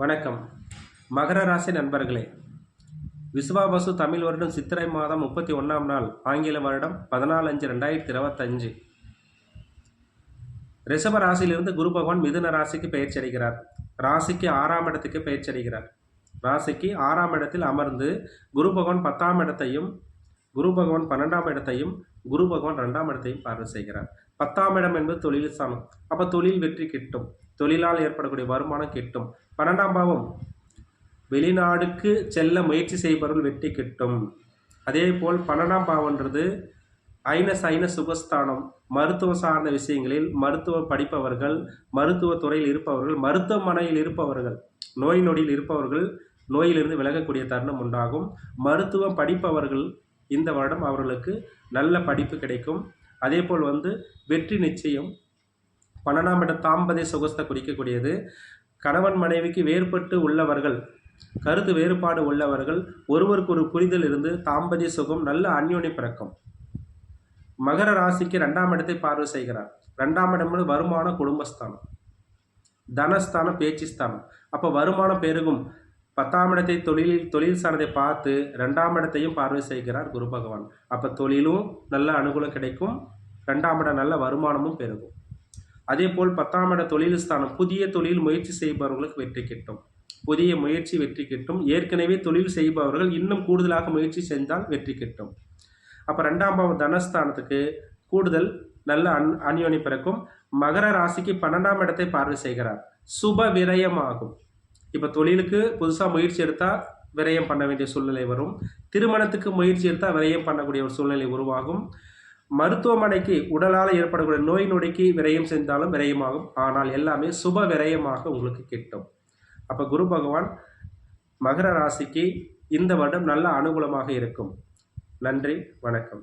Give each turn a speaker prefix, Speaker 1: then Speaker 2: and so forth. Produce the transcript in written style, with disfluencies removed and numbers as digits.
Speaker 1: வணக்கம். மகர ராசி நண்பர்களே, விசுவாவசு தமிழ் வருடம் சித்திரை மாதம் 31ஆம் நாள், ஆங்கில வருடம் 14/5/2025. ரிஷப ராசியிலிருந்து குரு பகவான் மிதுன ராசிக்கு பெயர்ச்சி அடைகிறார். ராசிக்கு 6ஆம் இடத்துக்கு பெயர்ச்சி அடைகிறார். ராசிக்கு 6ஆம் இடத்தில் அமர்ந்து குரு பகவான் 10ஆம் இடத்தையும், குரு பகவான் 12ஆம் இடத்தையும், குரு பகவான் 2ஆம் இடத்தையும் பார்வை செய்கிறார். 10ஆம் இடம் என்பது தொழில் ஸ்தானம். அப்போ தொழில் வெற்றி கிட்டும், தொழிலால் ஏற்படக்கூடிய வருமானம் கிட்டும். 12ஆம் பாவம் வெளிநாடுக்கு செல்ல முயற்சி செய்பவர்கள் வெற்றி கிட்டும். அதே போல் 12ஆம் பாவம்ன்றது ஐன சுகஸ்தானம். மருத்துவ சார்ந்த விஷயங்களில் மருத்துவம் படிப்பவர்கள், மருத்துவ துறையில் இருப்பவர்கள், மருத்துவமனையில் இருப்பவர்கள், நோய் நொடியில் இருப்பவர்கள் நோயிலிருந்து விலகக்கூடிய தருணம் உண்டாகும். மருத்துவம் படிப்பவர்கள் இந்த வருடம் அவர்களுக்கு நல்ல படிப்பு கிடைக்கும். அதே போல் வெற்றி நிச்சயம். 12ஆம் இடம் தாம்பதிய சுகஸ்தை குறிக்கக்கூடியது. கணவன் மனைவிக்கு வேறுபட்டு உள்ளவர்கள், கருத்து வேறுபாடு உள்ளவர்கள், ஒருவருக்கு ஒரு புரிதல் இருந்து தாம்பதிய சுகம், நல்ல அந்யோன்யம் பிறக்கும். மகர ராசிக்கு 2ஆம் இடத்தை பார்வை செய்கிறார். 2ஆம் இடம் வருமான குடும்பஸ்தானம், தனஸ்தானம், பேச்சு ஸ்தானம். அப்போ வருமானம் பெருகும். 10ஆம் இடத்தை தொழில் சார்ந்ததை பார்த்து 2ஆம் இடத்தையும் பார்வை செய்கிறார் குரு பகவான். அப்போ தொழிலும் நல்ல அனுகூலம் கிடைக்கும், 2ஆம் இடம் நல்ல வருமானமும் பெருகும். அதே போல் 10ஆம் இட தொழில் ஸ்தானம், புதிய தொழில் முயற்சி செய்பவர்களுக்கு வெற்றி கிட்டும். புதிய முயற்சி வெற்றி கிட்டும். ஏற்கனவே தொழில் செய்பவர்கள் இன்னும் கூடுதலாக முயற்சி செஞ்சால் வெற்றி கிட்டும். அப்போ 2ஆம் பாவம் தனஸ்தானத்துக்கு கூடுதல் நல்ல அந்யோன்யம் பிறக்கும். மகர ராசிக்கு 12ஆம் இடத்தை பார்வை செய்கிறார். சுப விரயமாகும். இப்போ தொழிலுக்கு புதுசாக முயற்சி எடுத்தால் விரயம் பண்ண வேண்டிய சூழ்நிலை வரும். திருமணத்துக்கு முயற்சி எடுத்தால் விரயம் பண்ணக்கூடிய ஒரு சூழ்நிலை உருவாகும். மருத்துவமனைக்கு உடலால் ஏற்படக்கூடிய நோய் நொடிக்கு விரயம் செஞ்சாலும் விரயமாகும். ஆனால் எல்லாமே சுப விரயமாக உங்களுக்கு கிட்டும். அப்போ குரு பகவான் மகர ராசிக்கு இந்த வருடம் நல்ல அனுகூலமாக இருக்கும். நன்றி, வணக்கம்.